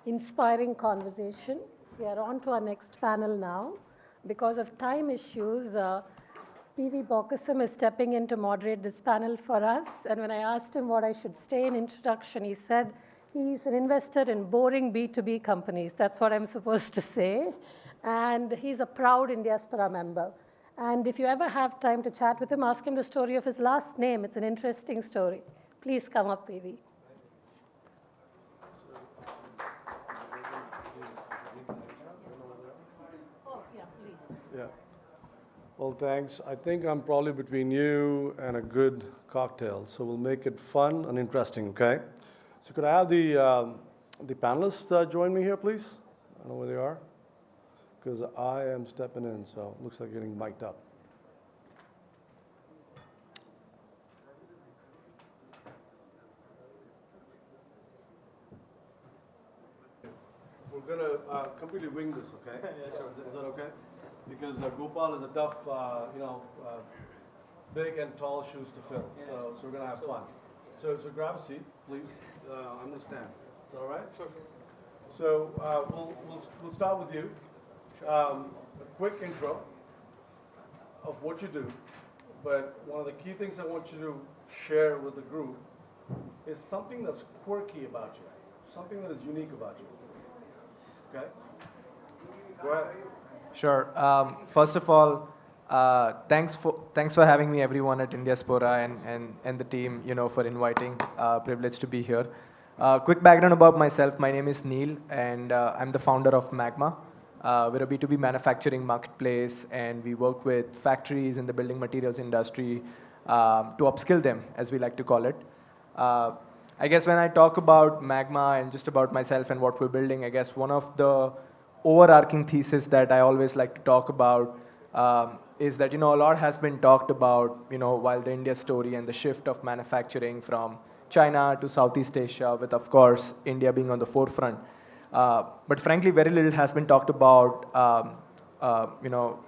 inspiring conversation. We are on to our next panel now. Because of time issues, PV Bokasam is stepping in to moderate this panel for us. And when I asked him what I should say in introduction, he said he's an investor in boring B2B companies. That's what I'm supposed to say. And he's a proud Indiaspora member. And if you ever have time to chat with him, ask him the story of his last name. It's an interesting story. Please come up, PV. Yeah. Well, thanks. I think I'm probably between you and a good cocktail, so we'll make it fun and interesting, okay? So could I have the panelists join me here, please? I don't know where they are, because I am stepping in, so it looks like getting mic'd up. We're going to completely wing this, okay? Yeah, sure. Is that okay? Because Gopal is a tough, big and tall shoes to fill. So we're going to have fun. So grab a seat, please. I'm going to stand. Is that all right? Sure. So we'll start with you. A quick intro of what you do. But one of the key things I want you to share with the group is something that's quirky about you, something that is unique about you. Okay? Go ahead. Sure. First of all, thanks for having me, everyone at Indiaspora and the team, for inviting. Privileged to be here. Quick background about myself. My name is Neil, and I'm the founder of Magma. We're a B2B manufacturing marketplace, and we work with factories in the building materials industry to upskill them, as we like to call it. I guess when I talk about Magma and just about myself and what we're building, I guess one of the overarching thesis that I always like to talk about is that, a lot has been talked about, while the India story and the shift of manufacturing from China to Southeast Asia, with, of course, India being on the forefront. But frankly, very little has been talked about,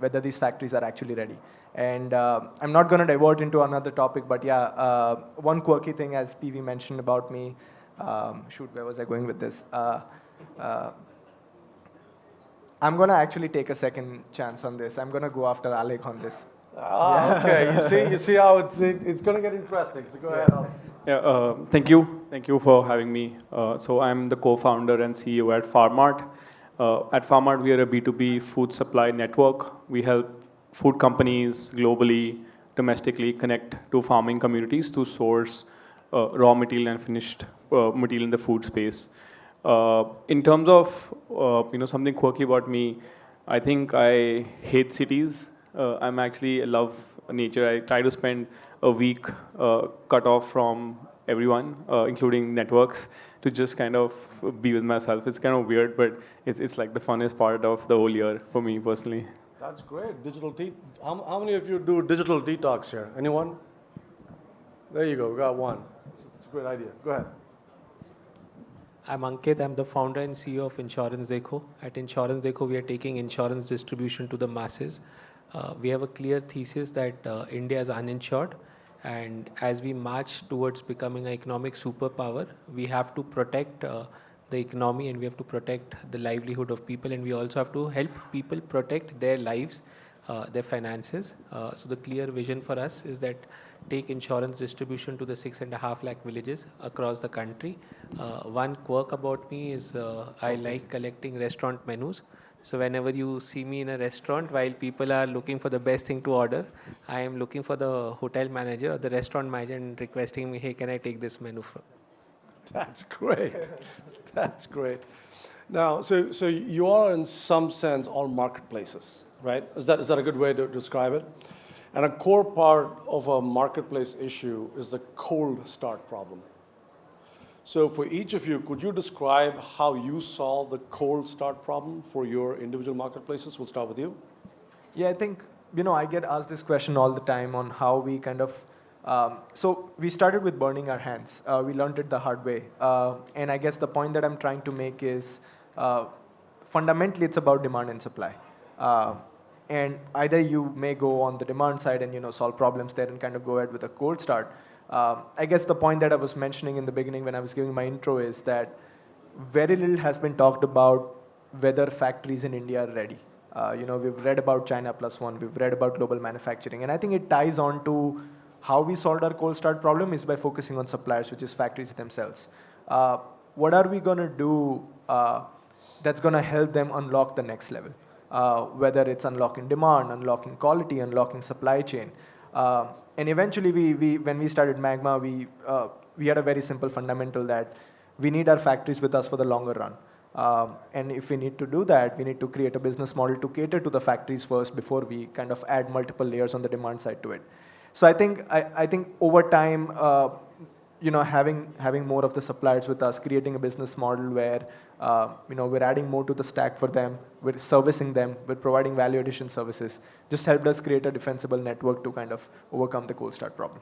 whether these factories are actually ready. And I'm not going to divert into another topic, but yeah, one quirky thing, as PV mentioned about me, where was I going with this? I'm going to actually take a second chance on this. I'm going to go after Alec on this. Okay. You see how it's going to get interesting. So go ahead, Alec. Yeah, thank you. Thank you for having me. So I'm the co-founder and CEO at Farmart. At Farmart, we are a B2B food supply network. We help food companies globally, domestically connect to farming communities to source raw material and finished material in the food space. In terms of something quirky about me, I think I hate cities. I love nature. I try to spend a week cut off from everyone, including networks, to just kind of be with myself. It's kind of weird, but it's like the funnest part of the whole year for me personally. That's great. How many of you do digital detox here? Anyone? There you go. We got one. It's a great idea. Go ahead. I'm Ankit. I'm the founder and CEO of Insurance Dekho. At Insurance Dekho, we are taking insurance distribution to the masses. We have a clear thesis that India is uninsured. And as we march towards becoming an economic superpower, we have to protect the economy, and we have to protect the livelihood of people, and we also have to help people protect their lives, their finances. So the clear vision for us is that take insurance distribution to the 6.5 lakh villages across the country. One quirk about me is I like collecting restaurant menus. So whenever you see me in a restaurant, while people are looking for the best thing to order, I am looking for the hotel manager or the restaurant manager and requesting me, hey, can I take this menu from? That's great. That's great. Now, so you are in some sense all marketplaces, right? Is that a good way to describe it? And a core part of a marketplace issue is the cold start problem. So for each of you, could you describe how you solve the cold start problem for your individual marketplaces? We'll start with you. Yeah, I think, I get asked this question all the time on how we kind of, so we started with burning our hands. We learned it the hard way. And I guess the point that I'm trying to make is fundamentally it's about demand and supply. And either you may go on the demand side and solve problems there and kind of go ahead with a cold start. I guess the point that I was mentioning in the beginning when I was giving my intro is that very little has been talked about whether factories in India are ready. We've read about China plus one, we've read about global manufacturing, and I think it ties on to how we solved our cold start problem is by focusing on suppliers, which is factories themselves. What are we going to do that's going to help them unlock the next level? Whether it's unlocking demand, unlocking quality, unlocking supply chain. And eventually, when we started Magma, we had a very simple fundamental that we need our factories with us for the longer run. And if we need to do that, we need to create a business model to cater to the factories first before we kind of add multiple layers on the demand side to it. So I think over time, having more of the suppliers with us, creating a business model where we're adding more to the stack for them, we're servicing them, we're providing value addition services, just helped us create a defensible network to kind of overcome the cold start problem.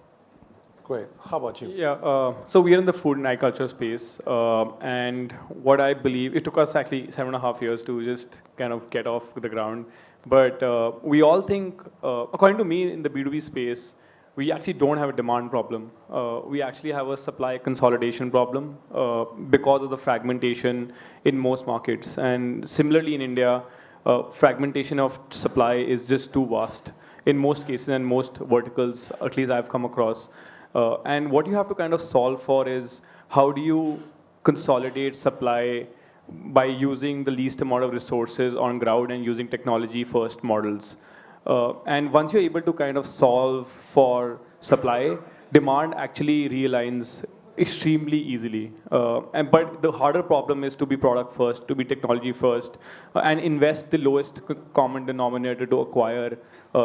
Great. How about you? Yeah, so we are in the food and agriculture space, and what I believe, it took us actually 7.5 years to just kind of get off the ground, but we all think, according to me, in the B2B space, we actually don't have a demand problem. We actually have a supply consolidation problem because of the fragmentation in most markets. And similarly in India, fragmentation of supply is just too vast in most cases and most verticals, at least I've come across. And what you have to kind of solve for is how do you consolidate supply by using the least amount of resources on ground and using technology first models. And once you're able to kind of solve for supply, demand actually realigns extremely easily. But the harder problem is to be product first, to be technology first, and invest the lowest common denominator to acquire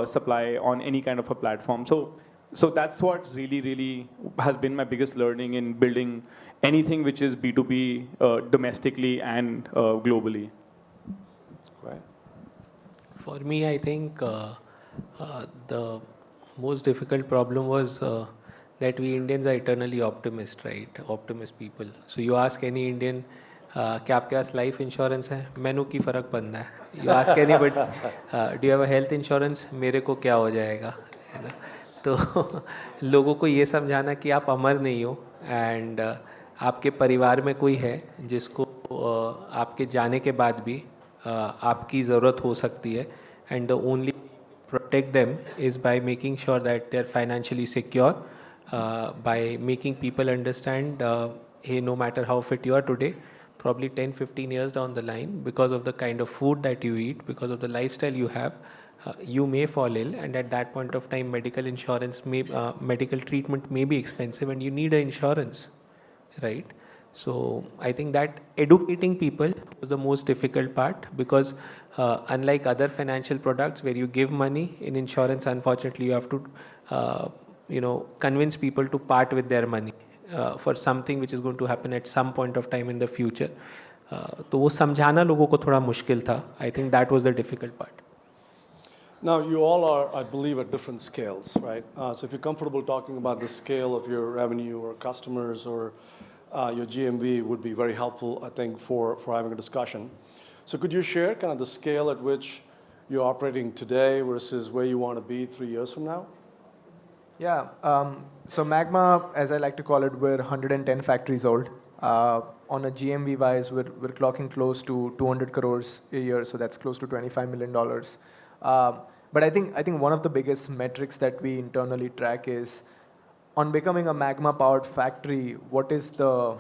supply on any kind of a platform. So that's what really has been my biggest learning in building anything which is B2B domestically and globally. That's great. For me, I think the most difficult problem was that we Indians are eternally optimist, right? Optimist people. So you ask any Indian, क्या आपके पास life insurance है? मैनू की फर्क पड़ना है. You ask anybody, do you have a health insurance? मेरे को क्या हो जाएगा? है ना? तो लोगों को ये समझाना कि आप अमर नहीं हो एंड आपके परिवार में कोई है जिसको आपके जाने के बाद भी आपकी ज़रूरत हो सकती है and the only protect them is by making sure that they're financially secure, by making people understand, hey, no matter how fit you are today, probably 10-15 years down the line, because of the kind of food that you eat, because of the lifestyle you have, you may fall ill, and at that point of time, medical insurance, medical treatment may be expensive, and you need an insurance, right? So I think that educating people was the most difficult part, because unlike other financial products where you give money, in insurance, unfortunately, you have to convince people to part with their money for something which is going to happen at some point of time in the future. तो वो समझाना लोगों को थोड़ा मुश्किल था. I think that was the difficult part. Now, you all are, I believe, at different scales, right? So if you're comfortable talking about the scale of your revenue or customers or your GMV would be very helpful, I think, for having a discussion. So could you share kind of the scale at which you're operating today versus where you want to be 3 years from now? Yeah, so Magma, as I like to call it, we're 110 factories old. On a GMV wise, we're clocking close to 200 crores a year, so that's close to $25 million. But I think one of the biggest metrics that we internally track is on becoming a Magma powered factory, what is the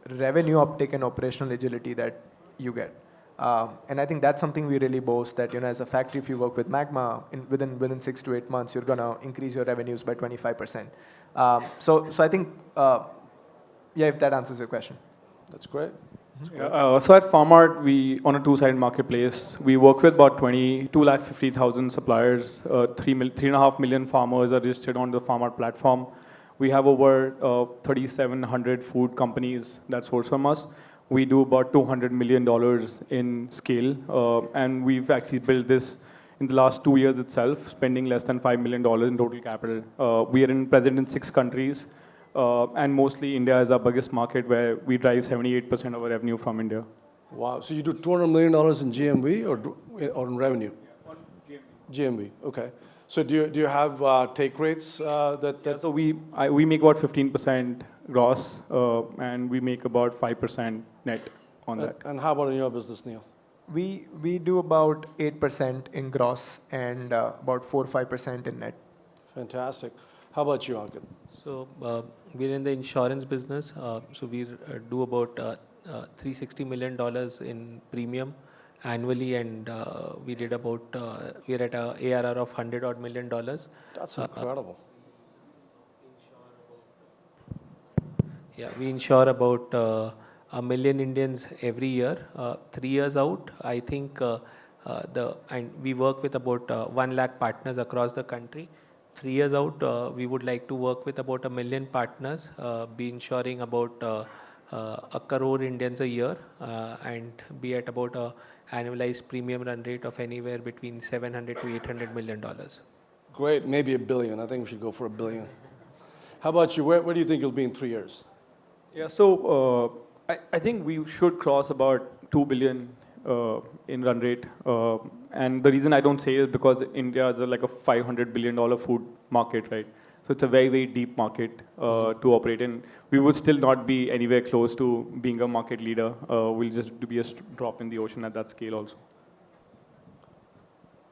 revenue uptake and operational agility that you get? And I think that's something we really boast that, as a factory, if you work with Magma, within 6 to 8 months, you're going to increase your revenues by 25%. So I think, yeah, if that answers your question. That's great. So at Farmart, we, on a two-sided marketplace, we work with about 250,000 suppliers, 3.5 million farmers are registered on the Farmart platform. We have over 3,700 food companies that source from us. We do about $200 million in scale, and we've actually built this in the last 2 years itself, spending less than $5 million in total capital. We are present in 6 countries, and mostly India is our biggest market, where we drive 78% of our revenue from India. Wow, so you do $200 million in GMV or in revenue? On GMV, okay. So do you have take rates that? Yeah, so we make about 15% gross, and we make about 5% net. on that. And how about in your business, Neil? We do about 8% in gross and about 4-5% in net. Fantastic. How about you, Ankit? So we're in the insurance business. So we do about $360 million in premium annually, and we did about we're at a ARR of $100 million. That's incredible. Yeah, we insure about 1 million Indians every year. 3 years out, I think and we work with about 1 lakh partners across the country. 3 years out, we would like to work with about 1 million partners, be insuring about 1 crore Indians a year, and be at about a annualized premium run rate of anywhere between 700 to 800 million dollars. Great, maybe $1 billion. I think we should go for $1 billion. How about you? Where do you think you'll be in 3 years? Yeah, so I think we should cross about 2 billion in run rate. And the reason I don't say is because India is like a $500 billion food market, right? So it's a very, very deep market to operate in. We would still not be anywhere close to being a market leader. We'll just be a drop in the ocean at that scale also.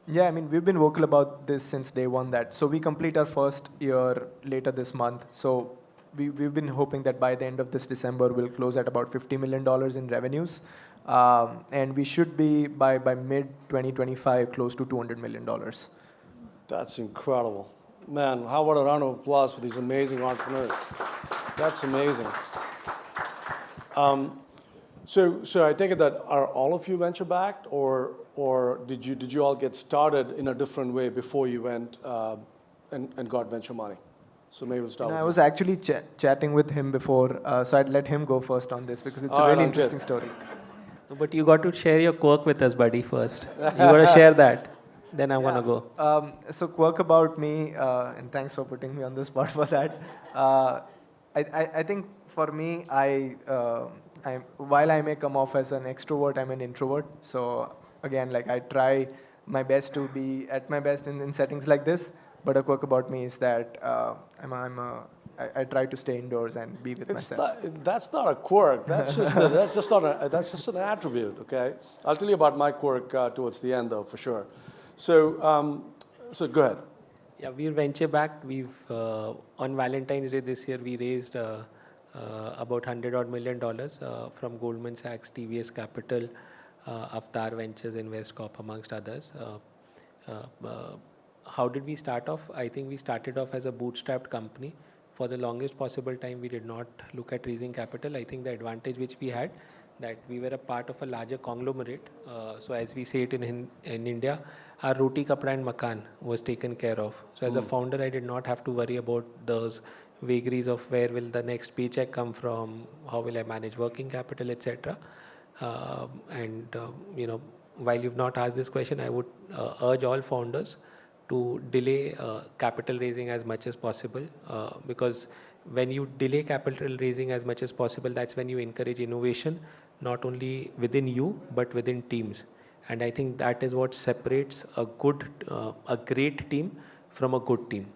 Yeah, I mean, we've been vocal about this since day one. So we complete our first year later this month. So we've been hoping that by the end of this December, we'll close at about $50 million in revenues. And we should be, by mid-2025, close to $200 million. That's incredible. Man, how about a round of applause for these amazing entrepreneurs? That's amazing. So I take it that are all of you venture backed, or did you all get started in a different way before you went and got venture money? So maybe we'll start with I was actually chatting with him before, so I'd let him go first on this because it's a really interesting story. But you got to share your quirk with us, buddy, first. You got to share that. Then I'm going to go. So quirk about me, and thanks for putting me on the spot for that. I think for me, while I may come off as an extrovert, I'm an introvert. So again, like I try my best to be at my best in settings like this. But a quirk about me is that I try to stay indoors and be with myself. That's not a quirk. That's just an attribute. Okay. I'll tell you about my quirk towards the end, though, for sure. So go ahead. Yeah, we're venture backed. We've on Valentine's Day this year we raised about $100 million from Goldman Sachs, TVS Capital, Avatar Ventures, Invest Corp, amongst others. How did we start off? I think we started off as a bootstrapped company. For the longest possible time, we did not look at raising capital. I think the advantage which we had, that we were a part of a larger conglomerate. So as we say it in India, our roti, kapda and makan was taken care of. So as a founder, I did not have to worry about those vagaries of where will the next paycheck come from, how will I manage working capital, etc. While you've not asked this question, I would urge all founders to delay capital raising as much as possible, because when you delay capital raising as much as possible, that's when you encourage innovation, not only within you, but within teams. And I think that is what separates a great team from a good team.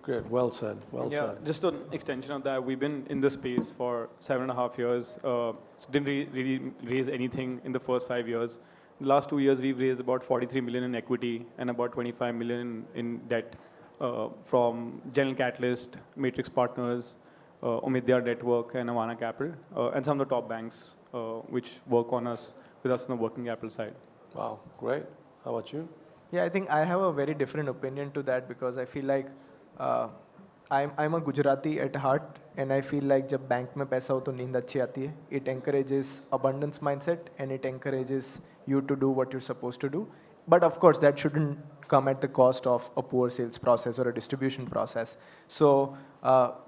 Great, well said, well Yeah, said. just an extension of that, we've been in this space for 7.5 years. Didn't really raise anything in the first 5 years. The last 2 years, we've raised about 43 million in equity and about 25 million in debt from General Catalyst, Matrix Partners, Omidya Network, and Avana Capital, and some of the top banks which work with us on the working capital side. Wow, great. How about you? Yeah, I think I have a very different opinion to that because I feel like I'm a Gujarati at heart, and I feel like जब bank में पैसा हो तो नींद अच्छी आती है. It encourages abundance mindset and it encourages you to do what you're supposed to do. But of course, that shouldn't come at the cost of a poor sales process or a distribution process. So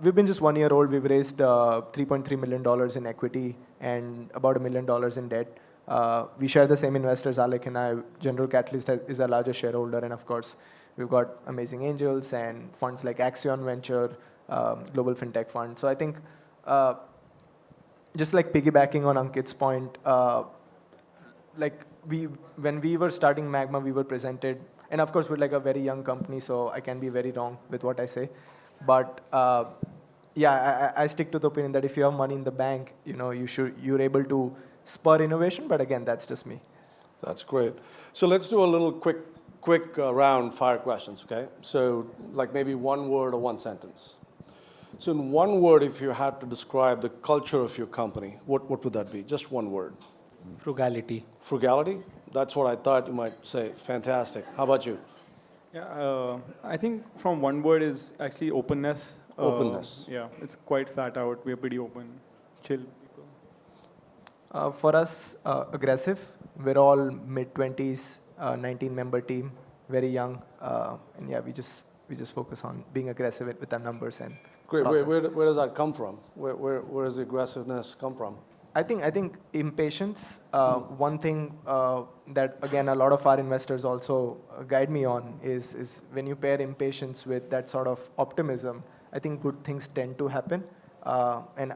we've been just 1 year old. We've raised $3.3 million in equity and about $1 million in debt. We share the same investors, Alec and I. General Catalyst is our largest shareholder, and of course, we've got amazing angels and funds like Axion Venture, Global FinTech Fund. So I think just like piggybacking on Ankit's point, when we were starting Magma, we were presented, and of course we're like a very young company, so I can be very wrong with what I say. But yeah, I stick to the opinion that if you have money in the bank, you're able to spur innovation, but again, that's just me. That's great. So let's do a little quick round fire questions, okay? So like maybe one word or one sentence. So in one word, if you had to describe the culture of your company, what would that be? Just one word. Frugality. Frugality? That's what I thought you might say. Fantastic. How about you? Yeah, I think from one word is actually openness. Openness. Yeah, it's quite flat out. We're pretty open, chill people. For us, aggressive. We're all mid-20s, 19-member team, very young, and yeah, we just focus on being aggressive with our numbers and Great. process. Where does that come from? Where does the aggressiveness come from? I think impatience. One thing that again a lot of our investors also guide me on is when you pair impatience with that sort of optimism, I think good things tend to happen. And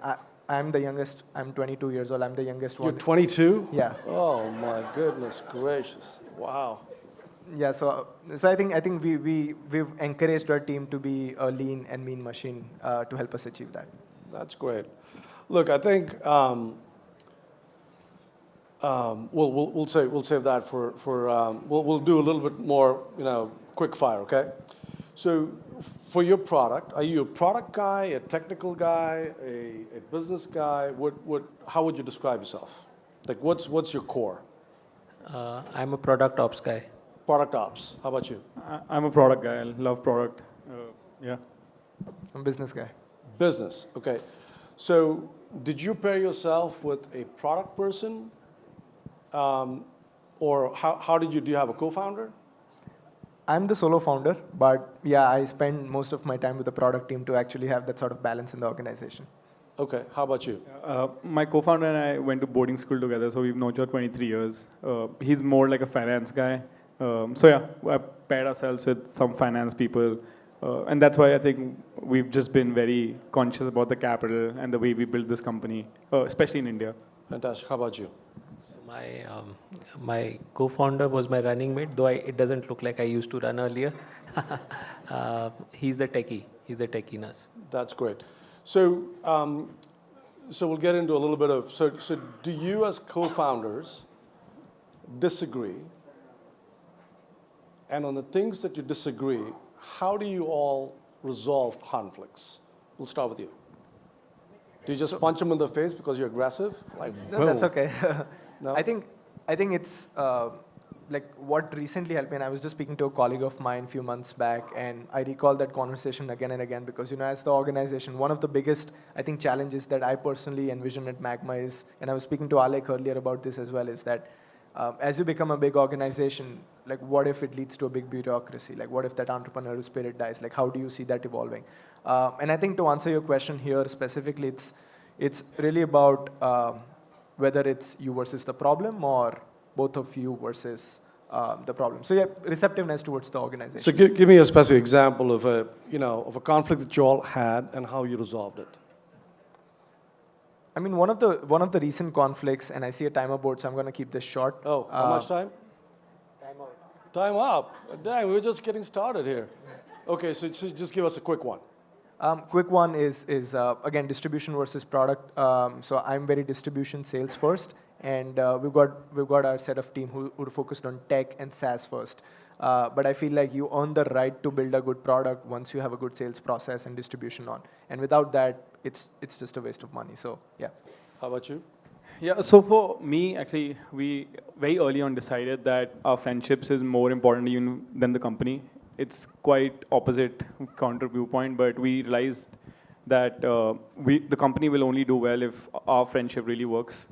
I'm the youngest. I'm 22 years old. I'm the youngest You're one. 22? Yeah. Oh my goodness gracious! Wow. Yeah. So I think we've encouraged our team to be a lean and mean machine to help us achieve that. That's great. Look, I think we'll save that for we'll do a little bit more, quick fire, okay? So for your product, are you a product guy, a technical guy, a business guy? How would you describe yourself? Like what's your core? I'm a product ops guy. Product ops. How about you? I'm a product guy. I love product. Yeah. I'm a business guy. Business. Okay. So did you pair yourself with a product person? Or how did you, do you have a co-founder? I'm the solo founder, but yeah, I spend most of my time with the product team to actually have that sort of balance in the organization. Okay, how about you? My co-founder and I went to boarding school together, so we've known each other 23 years. He's more like a finance guy. So yeah, I paired ourselves with some finance people. And that's why I think we've just been very conscious about the capital and the way we build this company, especially in India. Fantastic. How about you? My co-founder was my running mate, though it doesn't look like I used to run earlier. He's the techie. He's the techie-ness. That's great. So, so we'll get into a little bit of, so do you as co-founders disagree? And on the things that you disagree, how do you all resolve conflicts? We'll start with you. Do you just punch them in the face because you're aggressive? Like, No, boom. that's okay. No? I think it's like what recently helped me. And I was just speaking to a colleague of mine a few months back, and I recall that conversation again and again because as the organization, one of the biggest challenges that I personally envision at Magma is, and I was speaking to Alec earlier about this as well, is that as you become a big organization, like what if it leads to a big bureaucracy? Like what if that entrepreneurial spirit dies? Like how do you see that evolving? And I think to answer your question here specifically, it's really about whether it's you versus the problem or both of you versus the problem. So yeah, receptiveness towards the organization. So give me a specific example of a conflict that you all had and how you resolved it. I mean, one of the recent conflicts, and I see a timer board, so I'm going to keep this short. Oh, how much time? Time up. Dang, we're just getting started here. Okay, so just give us a quick one. Quick one is again distribution versus product. So I'm very distribution sales first, and we've got our set of team who are focused on tech and SaaS first. But I feel like you earn the right to build a good product once you have a good sales process and distribution on. And without that, it's just a waste of money. So yeah. How about you? Yeah, so for me, actually, we very early on decided that our friendships is more important even than the company. It's quite opposite counter viewpoint, but we realized that the company will only do well if our friendship really works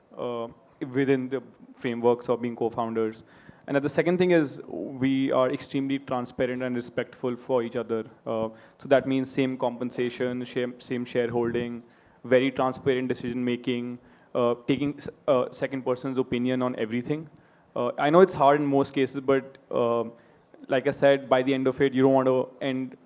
within the frameworks of being co-founders. And the second thing is we are extremely transparent and respectful for each other. So that means same compensation, same shareholding, very transparent decision making, taking second person's opinion on everything. I know it's hard in most cases, but like I said, by the end of it, you don't want to end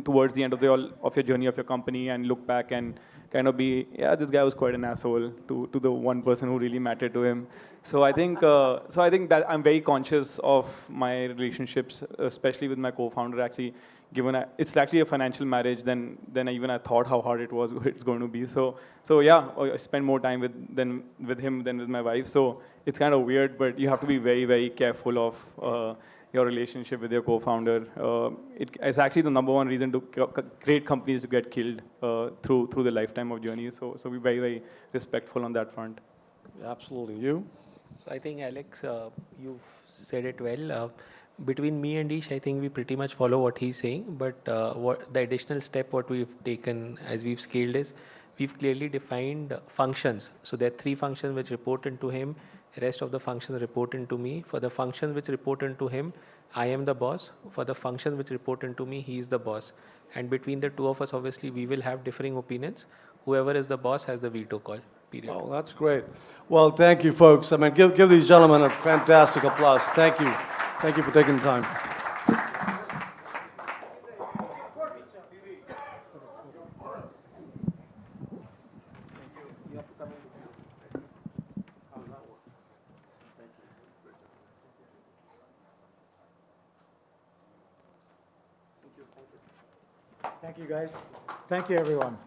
towards the end of your journey of your company and look back and kind of be, yeah, this guy was quite an asshole to the one person who really mattered to him. So I think that I'm very conscious of my relationships, especially with my co-founder. Actually, given it's actually a financial marriage, then even I thought how hard it's going to be. So yeah, I spend more time with him than with my wife. So it's kind of weird, but you have to be very, very careful of your relationship with your co-founder. It's actually the number one reason to create companies to get killed through the lifetime of journey. So be very, very respectful on that front. Absolutely. You? So I think, Alex, you've said it well. Between me and Ish, I think we pretty much follow what he's saying. But what the additional step what we've taken as we've scaled is we've clearly defined functions. So there are 3 functions which report into him. Rest of the functions report into me. For the functions which report into him, I am the boss. For the functions which report into me, he is the boss. And between the two of us, obviously, we will have differing opinions. Whoever is the boss has the veto call. Period. Oh, that's great. Well, thank you, folks. I mean, give these gentlemen a fantastic applause. Thank you. Thank you for taking the time. Thank you, guys. Thank you, everyone.